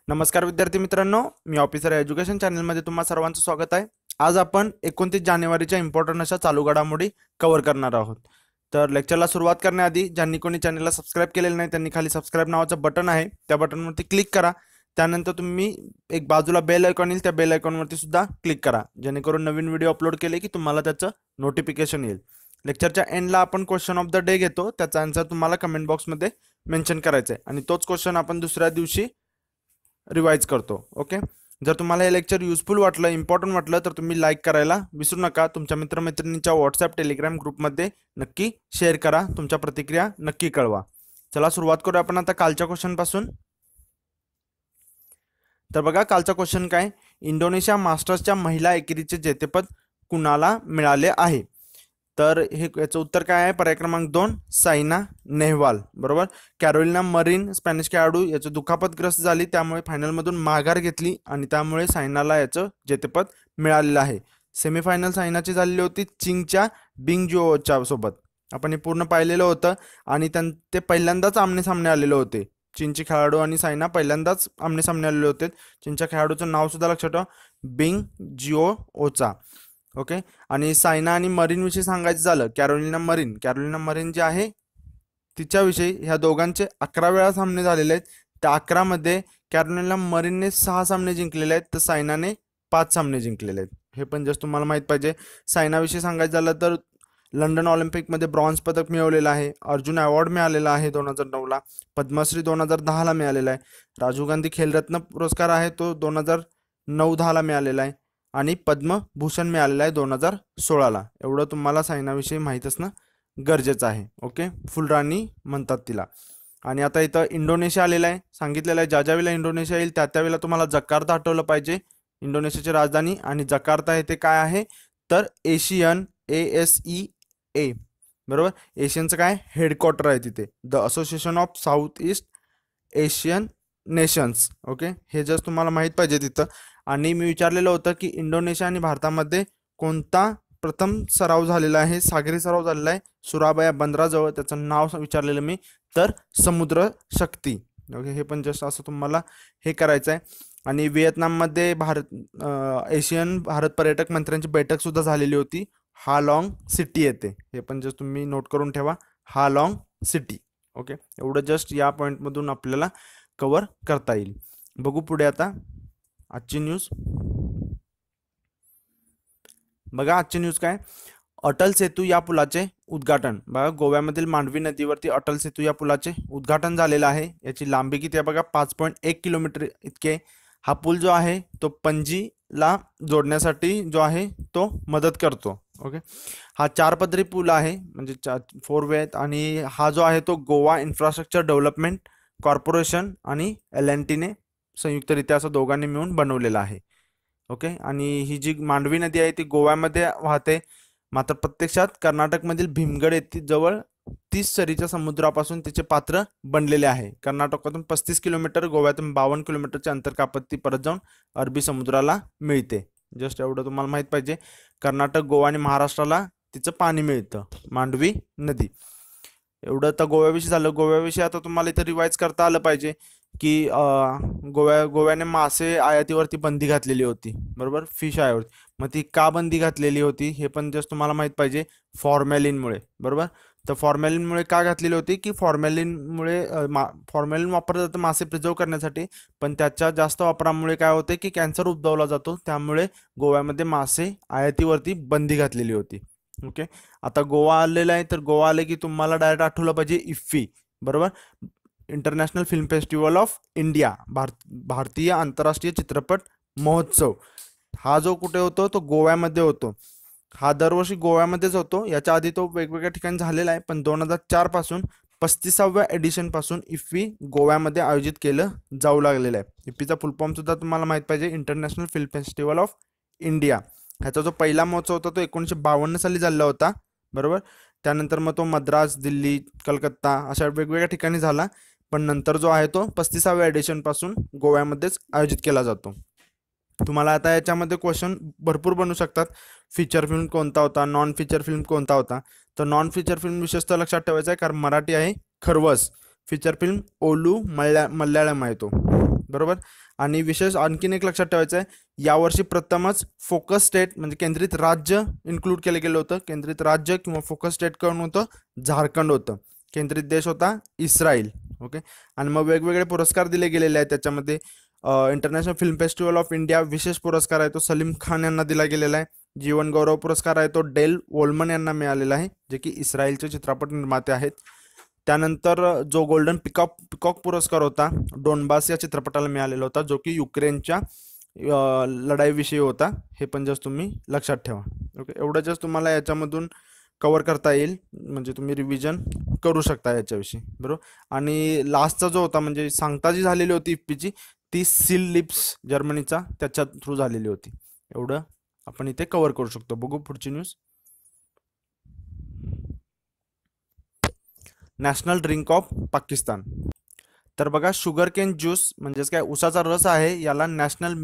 नमस्कार विद्यार्थी मित्रांनो, मी ऑफिसर एज्युकेशन चॅनलमध्ये तुम्हा सर्वांचं स्वागत आहे। आज आपण 29 जानेवारीच्या इम्पॉर्टंट अशा चालू घडामोडी कव्हर करणार आहोत। तर लेक्चरला सुरुवात करण्याआधी ज्यांनी कोणी चॅनलला सबस्क्राइब केलेलं नाही त्यांनी खाली सबस्क्राइब नावाचं बटन आहे, त्या बटनवरती क्लिक करा। त्यानंतर तुम्ही एक बाजूला बेल आयकॉन येईल, त्या बेल आयकॉनवरती सुद्धा क्लिक करा, जेणेकरून नवीन व्हिडिओ अपलोड केले की तुम्हाला त्याचं नोटिफिकेशन येईल। लेक्चरच्या एंडला आपण क्वेश्चन ऑफ द डे घेतो, त्याचा आन्सर तुम्हाला कमेंट बॉक्समध्ये मेन्शन करायचा आहे आणि तोच क्वेश्चन आपण दुसऱ्या दिवशी रिवाइज करतो। ओके, जर तुम्हाला हे लेक्चर युजफुल वाटलं, इम्पॉर्टंट वाटलं तर तुम्ही लाईक करायला विसरू नका। तुमच्या मित्रमैत्रिणींच्या व्हॉट्सअप टेलिग्राम ग्रुपमध्ये नक्की शेअर करा, तुमच्या प्रतिक्रिया नक्की कळवा। चला सुरुवात करूया आपण आता कालच्या क्वेश्चन पासून। तर बघा कालचा क्वेश्चन काय, इंडोनेशिया मास्टर्सच्या महिला एकेरीचे जेतेपद कुणाला मिळाले आहे? तर हे याचं उत्तर काय आहे? पर्याय क्रमांक 2 सायना नेहवाल, बरोबर। कॅरोलिना मरीन स्पॅनिश खेळाडू याचं दुखापतग्रस्त झाली, त्यामुळे फायनलमधून माघार घेतली आणि त्यामुळे सायनाला याचं जेतेपद मिळालेलं आहे। सेमीफायनल सायनाची झालेली होती चिंगच्या बिंगजुओच्या सोबत, आपण हे पूर्ण पाहिलेलं होतं आणि ते पहिल्यांदाच आमने सामने आलेले होते। चीनचे खेळाडू आणि सायना पहिल्यांदाच आमने सामने आलेले होते। चीनच्या खेळाडूचं नाव सुद्धा लक्षात ठेवा, बिंगजुओचा। ओके, आणि सायना आणि मरीन विषयी सांगायचं झालं, कॅरोलिना मरीन जे आहे तिच्याविषयी ह्या दोघांचे 11 वेळा सामने झालेले आहेत। त्या 11 मध्ये कॅरोलिना मरीनने 6 सामने जिंकलेले आहेत, तर सायनाने 5 सामने जिंकलेले आहेत। हे पण जस्ट तुम्हाला माहित पाहिजे। सायनाविषयी सांगायचं झालं तर लंडन ऑलिम्पिकमध्ये ब्रॉन्झ पदक मिळवलेलं आहे, अर्जुन अवॉर्ड मिळालेला आहे 2009ला, पद्मश्री 2010ला मिळालेला आहे, राजीव गांधी खेलरत्न पुरस्कार आहे तो 2009-10ला मिळालेला आहे आणि पद्मभूषण मिळालेला आहे 2016ला। एवढं तुम्हाला सायनाविषयी माहीत असणं गरजेचं आहे। ओके, फुलराणी म्हणतात तिला। आणि आता इथं इंडोनेशिया आलेला आहे, सांगितलेलं आहे ज्या वेळेला इंडोनेशिया येईल त्या वेळेला तुम्हाला जकार्ता आठवलं पाहिजे, इंडोनेशियाची राजधानी। आणि जकार्ता येथे काय आहे तर एशियन ASEA, बरोबर, एशियनचं काय हेडक्वार्टर आहे तिथे, the association of south east Asian nations. Okay, हे जस्ट तुम्हाला माहीत पाहिजे तिथं। आणि मी विचारलेलं होतं की इंडोनेशिया आणि भारतामध्ये कोणता प्रथम सराव झालेला आहे, सागरी सराव झालेला आहे सुराबाया बंदराजवळ, त्याचं नाव विचारलेलं मी, तर समुद्र शक्ती। ओके, हे पण जस्ट असं तुम्हाला हे करायचं आहे। आणि व्हिएतनाममध्ये एशियन भारत पर्यटक मंत्र्यांची बैठक सुद्धा झालेली होती, हालॉंग सिटी येथे, हे पण जस्ट तुम्ही नोट करून ठेवा, हालॉंग सिटी। ओके, एवढं जस्ट या पॉईंटमधून आपल्याला कव्हर करता येईल। बघू पुढे आता आजची न्यूज। बघा आजची न्यूज काय, अटल सेतू या पुलाचे उद्घाटन। बघा गोव्यामधील मांडवी नदीवरती अटल सेतू या पुलाचे उद्घाटन झालेलं आहे। याची लांबी किती आहे बघा, 5.1 किलोमीटर इतके। हा पूल जो आहे तो पणजीला जोडण्यासाठी जो आहे तो मदत करतो। ओके, हा 4 पदरी पूल आहे, म्हणजे 4 वे आहेत। आणि हा जो आहे तो गोवा इन्फ्रास्ट्रक्चर डेव्हलपमेंट कॉर्पोरेशन आणि L&Tने संयुक्तरित्या असं दोघांनी मिळून बनवलेला आहे। ओके, आणि ही जी मांडवी नदी आहे ती गोव्यामध्ये वाहते, मात्र प्रत्यक्षात कर्नाटकमधील भीमगड येथे जवळ 30 सरीच्या समुद्रापासून तिचे पात्र बनलेले आहे। कर्नाटकातून 35 किलोमीटर, गोव्यातून 52 किलोमीटरचे अंतर कापत ती परत जाऊन अरबी समुद्राला मिळते। जस्ट एवढं तुम्हाला माहित पाहिजे, कर्नाटक, गोवा आणि महाराष्ट्राला तिचं पाणी मिळतं, मांडवी नदी। एवढं तर गोव्याविषयी झालं। गोव्याविषयी आता तुम्हाला इथं रिवाइज करता आलं पाहिजे की गोव्याने मासे आयातीवरती बंदी घातलेली होती, बरोबर, फिश आयातीवरती। मग ती का बंदी घातलेली होती हे पण जस्ट तुम्हाला माहित पाहिजे, फॉर्मॅलिनमुळे, बरोबर। तर फॉर्मॅलिनमुळे का घातलेली होती की फॉर्मॅलिनमुळे फॉर्मॅलिन वापरलं जातं मासे प्रिझर्व करण्यासाठी, पण त्याच्या जास्त वापरामुळे काय होते की कॅन्सर उद्भवला जातो, त्यामुळे गोव्यामध्ये मासे आयातीवरती बंदी घातलेली होती। ओके, आता गोवा आलेलं आहे, तर गोवा आले की तुम्हाला डायरेक्ट आठवलं पाहिजे इफ्फी, बरोबर, international film festival of India, भारतीय आंतरराष्ट्रीय चित्रपट महोत्सव। हा जो कुठे होतो तो गोव्यामध्ये होतो, हा दरवर्षी गोव्यामध्येच होतो। याच्या आधी तो वेगवेगळ्या ठिकाणी झालेला आहे, पण 2004 पासून 35व्या एडिशन पासून इफ्फी गोव्यामध्ये आयोजित केलं जाऊ लागलेलं आहे। इफ्फीचा फुल फॉर्म सुद्धा तुम्हाला माहित पाहिजे, international film festival of India. ह्याचा जो पहिला महोत्सव होता तो 1952 साली झाला होता, बरोबर। त्यानंतर मग तो मद्रास, दिल्ली, कलकत्ता अशा वेगवेगळ्या ठिकाणी झाला, पण नंतर जो आहे तो 35व्या एडिशन पासून गोव्यामध्येच आयोजित केला जातो। तुम्हाला आता याच्यामध्ये क्वेश्चन भरपूर बनू शकतात, फीचर फिल्म कोणता होता, नॉन फीचर फिल्म कोणता होता। तर नॉन फीचर फिल्म विशेषतः लक्षात ठेवायचं आहे, कारण मराठी आहे खरवस, फीचर फिल्म ओलू मल्याळम आहे तो, बरोबर. आणि विशेष आणखीन एक लक्षात ठेवायचं आहे, यावर्षी प्रथमच फोकस स्टेट म्हणजे केंद्रित राज्य इन्क्लूड केलं गेलं होतं. केंद्रित राज्य किंवा फोकस स्टेट कोण होतं? झारखंड होतं. केंद्रित देश होता इस्रायल. ओके. आणि मग वेगवेगळे पुरस्कार दिले गेलेले आहेत त्याच्यामध्ये. International film festival of India विशेष पुरस्कार आहे तो सलीम खान यांना दिला गेलेला आहे. जीवन गौरव पुरस्कार आहे तो डेल वोल्मन यांना मिळालेला आहे, जे की इस्रायलचे चित्रपट निर्माते आहेत. त्यानंतर जो गोल्डन पिकॉक पुरस्कार होता डोनबास या चित्रपटाला मिळालेला होता, जो की युक्रेनच्या लढाईविषयी होता. हे पण जस्ट तुम्ही लक्षात ठेवा. ओके. एवढं जस्ट तुम्हाला याच्यामधून कव्हर करता येईल, म्हणजे तुम्ही रिव्हिजन करू शकता याच्याविषयी. बरोबर. आणि लास्टचा जो होता म्हणजे सांगता जी झालेली होती इफ्फीची, ती सील लिप्स जर्मनीचा त्याच्या थ्रू झालेली होती. एवढं आपण इथे कव्हर करू शकतो. बघू पुढची news. National drink of Pakistan. तर बघा, शुगर केन ज्यूस म्हणजेच काय उसाचा रस आहे, याला नॅशनल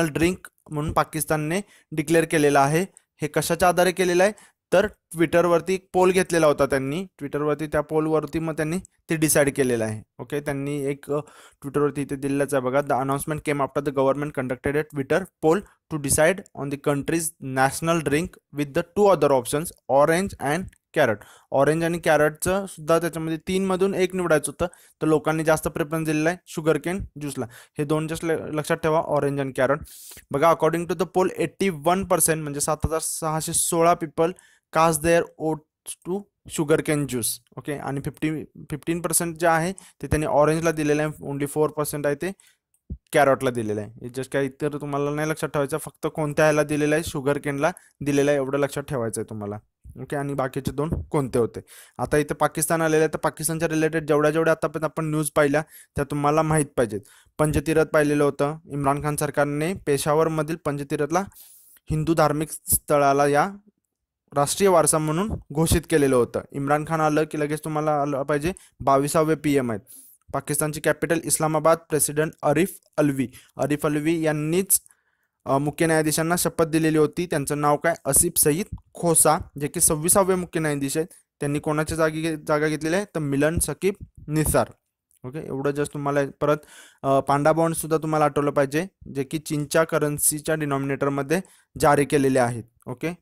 ड्रिंक म्हणून पाकिस्तानने डिक्लेअर केलेला आहे. हे कशाच्या आधारे केलेलं आहे? तर ट्विटरवरती एक पोल घेतलेला होता त्यांनी. ट्विटरवरती त्या पोलवरती मग त्यांनी ते डिसाईड केलेलं आहे. ओके. त्यांनी एक ट्विटरवरती इथे दिलेलंच आहे बघा. The announcement came after the government conducted a Twitter poll to decide on the country's national drink with the 2 other options, orange and carrot. Orange आणि कॅरटचं सुद्धा त्याच्यामध्ये 3 मधून एक निवडायचं होतं, तर लोकांनी जास्त प्रेफरन्स दिलेला आहे शुगर केन ज्यूसला. हे दोन जस्ट लक्षात ठेवा, ऑरेंज आणि कॅरट. बघा, अकॉर्डिंग टू द पोल 81% म्हणजे 7616 people cast their votes to sugar cane juice. Okay. आणि 15% जे आहे ते त्यांनी ऑरेंजला दिलेलं आहे. ओनली 4% आहे ते कॅरटला दिलेलं आहे. जस्ट काय इतर तुम्हाला नाही लक्षात ठेवायचं, फक्त कोणत्या ह्याला दिलेलं आहे? शुगर केनला दिलेलं आहे, एवढं लक्षात ठेवायचं आहे तुम्हाला. ओके. आणि बाकीचे 2 कोणते होते? आता इथे पाकिस्तान आलेलं आहे, तर पाकिस्तानच्या रिलेटेड जेवढ्या आतापर्यंत आपण न्यूज पाहिल्या त्या तुम्हाला माहीत पाहिजेत. पंजतीरथ पाहिलेलं होतं. इम्रान खान सरकारने पेशावरमधील पंजतीरथला हिंदू धार्मिक स्थळाला या राष्ट्रीय वारसा म्हणून घोषित केलेलं होतं. इम्रान खान आलं की लगेच तुम्हाला आलं पाहिजे 22वे PM आहेत. पाकिस्तानची कॅपिटल इस्लामाबाद. प्रेसिडेंट आरिफ अलवी यांनीच मुख्य न्यायाधीशांना शपथ दिलेली होती. त्यांचं नाव काय? आसिफ सईद खोसा, जे की 26वे मुख्य न्यायाधीश आहेत. त्यांनी कोणाच्या जागा घेतलेली आहे? तर मिलन सकीब निसार. ओके. एवढं जस्ट तुम्हाला परत पांडा बॉन्ड सुद्धा तुम्हाला आठवलं पाहिजे, जे की चीनच्या करन्सीच्या डिनॉमिनेटरमध्ये जारी केलेले आहेत. ओके.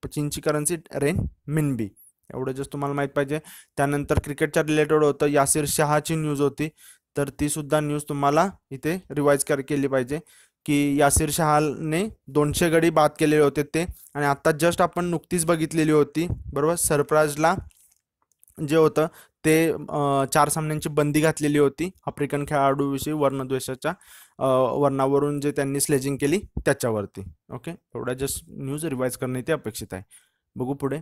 चीनची करन्सी रेन मिनबी. एवढं जस्ट तुम्हाला माहीत पाहिजे. त्यानंतर क्रिकेटच्या रिलेटेड होतं, यासिर शहाची न्यूज होती, तर ती सुद्धा न्यूज तुम्हाला इथे रिवाईज केली पाहिजे की यासिर शहाने 200 गडी बाद केलेले होते ते. आणि आता जस्ट आपण नुकतीच बघितलेली होती, बरोबर, सरफराजला जे होतं ते 4 सामन्यांची बंदी घातलेली होती आफ्रिकन खेळाडूविषयी वर्णद्वेषाच्या वर्णावरून जे त्यांनी स्लेजिंग केली त्याच्यावरती. ओके. एवढा जस्ट न्यूज रिवाईज करणे ते अपेक्षित आहे. बघू पुढे.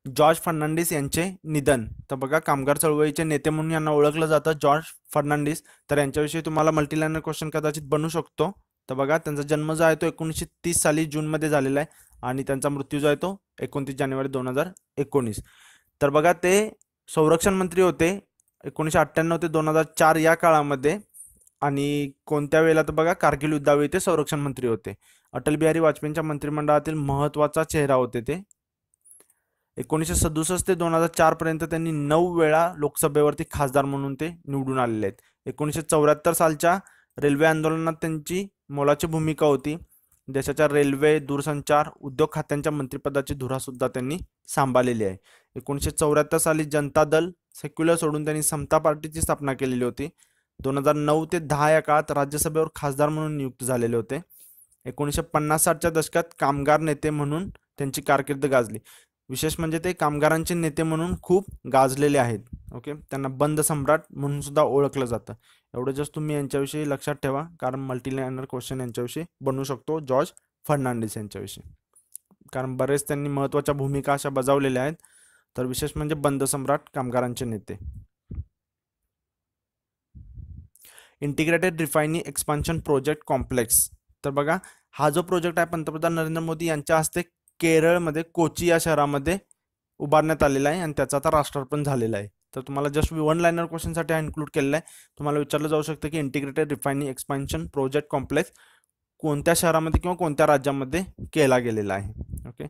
जॉर्ज फर्नांडिस यांचे निधन. तर बघा, कामगार चळवळीचे नेते म्हणून यांना ओळखलं जातं, जॉर्ज फर्नांडिस. तर यांच्याविषयी तुम्हाला मल्टीलाइनर क्वेश्चन कदाचित बनू शकतो. तर बघा, त्यांचा जन्म जो आहे तो 1930 साली जूनमध्ये झालेला आहे आणि त्यांचा मृत्यू जो आहे तो 29 जानेवारी 2019. तर बघा, ते संरक्षण मंत्री होते 1998 ते 2004 या काळामध्ये. आणि कोणत्या वेळेला? तर बघा, कारगिल युद्धावेळी ते संरक्षण मंत्री होते. अटल बिहारी वाजपेयींच्या मंत्रिमंडळातील महत्त्वाचा चेहरा होते ते. 1967 ते 2004 पर्यंत त्यांनी 9 वेळा लोकसभेवरती खासदार म्हणून ते निवडून आलेले आहेत. 1974 सालच्या रेल्वे आंदोलनात त्यांची मोलाची भूमिका होती. देशाच्या रेल्वे, दूरसंचार, उद्योग खात्यांच्या मंत्रिपदाची धुरा सुद्धा त्यांनी सांभाळलेली आहे. 1974 साली जनता दल सेक्युलर सोडून त्यांनी समता पार्टीची स्थापना केलेली होती. 2009 ते 10 या काळात राज्यसभेवर खासदार म्हणून नियुक्त झालेले होते. 1950-60च्या दशकात कामगार नेते म्हणून त्यांची कारकीर्द गाजली. विशेष म्हणजे ते कामगारांचे नेते म्हणून खूप गाजलेले आहेत. ओके. त्यांना बंद सम्राट म्हणून सुद्धा ओळखलं जातं. एवढं जस्ट तुम्ही यांच्याविषयी लक्षात ठेवा, कारण मल्टीलाइनर क्वेश्चन यांच्याविषयी बनू शकतो जॉर्ज फर्नांडिस यांच्याविषयी, कारण बरेच त्यांनी महत्त्वाच्या भूमिका अशा बजावलेल्या आहेत. तर विशेष म्हणजे बंद सम्राट, कामगारांचे नेते. Integrated refinery expansion project complex. तर बघा, हा जो प्रोजेक्ट आहे पंतप्रधान नरेंद्र मोदी यांच्या हस्ते केरळमध्ये कोची या शहरामध्ये उभारण्यात आलेला आहे आणि त्याचा आता राष्ट्रार्पण झालेला आहे. तर तुम्हाला जस्ट 1 लाइनर क्वेश्चनसाठी हा इन्क्लूड केलेला आहे. तुम्हाला विचारलं जाऊ शकतं की integrated refinery expansion project complex कोणत्या शहरामध्ये किंवा कोणत्या राज्यामध्ये केला गेलेला आहे. ओके.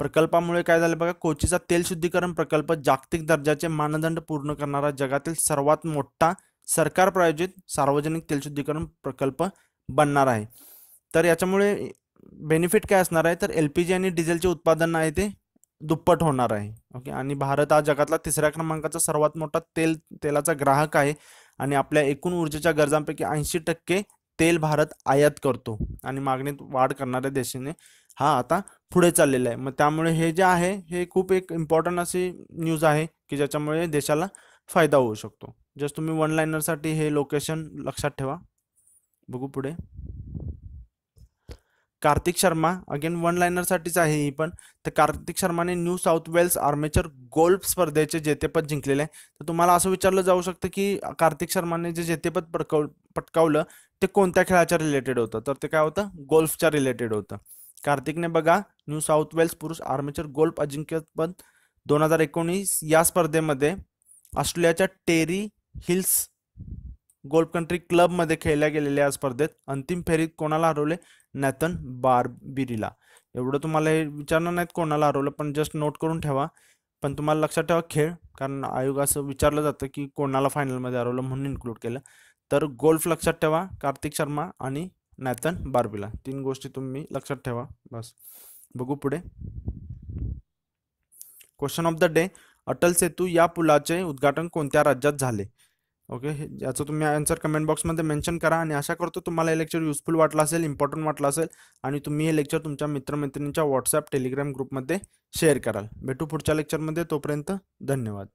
प्रकल्पामुळे काय झालं बघा, कोचीचा तेल शुद्धीकरण प्रकल्प जागतिक दर्जाचे मानदंड पूर्ण करणारा जगातील सर्वात मोठा सरकार प्रायोजित सार्वजनिक तेल शुद्धीकरण प्रकल्प बनणार आहे. तर याच्यामुळे बेनिफिट काय असणार आहे, तर LPG आणि डिझेलचे उत्पादन आहे ते दुप्पट होणार आहे. ओके, आणि भारत हा जगातला 3ऱ्या क्रमांकाचा सर्वात मोठा तेलाचा ग्राहक आहे आणि आपल्या एकूण ऊर्जेच्या गरजांपैकी 80% तेल भारत आयात करतो आणि मागणीत वाढ करणाऱ्या देशाने हा आता पुढे चाललेला आहे. मग त्यामुळे हे जे आहे हे खूप एक इम्पॉर्टंट अशी न्यूज आहे की ज्याच्यामुळे देशाला फायदा होऊ शकतो. जस्ट तुम्ही वन लाइनरसाठी हे लोकेशन लक्षात ठेवा. बघू पुढे. कार्तिक शर्मा, अगेन वन लाइनरसाठीच आहे ही पण. तर कार्तिक शर्माने New South Wales amateur golf स्पर्धेचे जेतेपद जिंकलेले आहे. तर तुम्हाला असं विचारलं जाऊ शकतं की कार्तिक शर्माने जे जेतेपद पटकावलं ते कोणत्या खेळाच्या रिलेटेड होतं, तर ते काय होतं, गोल्फच्या रिलेटेड होतं. कार्तिकने बघा न्यू साऊथ वेल्स पुरुष आर्मेचर गोल्फ अजिंक्यपद 2019 या स्पर्धेमध्ये ऑस्ट्रेलियाच्या टेरी हिल्स गोल्फ कंट्री क्लबमध्ये खेळल्या गेलेल्या या स्पर्धेत अंतिम फेरीत कोणाला हरवले, नॅथन बार्बिरीला. एवढं तुम्हाला हे विचारणार नाहीत कोणाला हरवलं, पण जस्ट नोट करून ठेवा. पण तुम्हाला लक्षात ठेवा खेळ, कारण आयोग असं विचारलं जातं की कोणाला फायनलमध्ये हरवलं म्हणून इन्क्लूड केलं. तर गोल्फ लक्षात ठेवा, कार्तिक शर्मा आणि नॅथन बार्बिला, 3 गोष्टी तुम्ही लक्षात ठेवा बस. बघू पुढे. Question of the day, Atal Setu या पुलाचे उद्घाटन कोणत्या राज्यात झाले? ओके, याचं तुम्ही आन्सर कमेंट बॉक्समध्ये मेन्शन करा. आणि आशा करतो तुम्हाला हे लेक्चर युजफुल वाटलं असेल, इम्पॉर्टंट वाटलं असेल आणि तुम्ही हे लेक्चर तुमच्या मित्रमैत्रिणींच्या व्हॉट्सअप टेलिग्राम ग्रुपमध्ये शेअर कराल. भेटू पुढच्या लेक्चरमध्ये, तोपर्यंत धन्यवाद.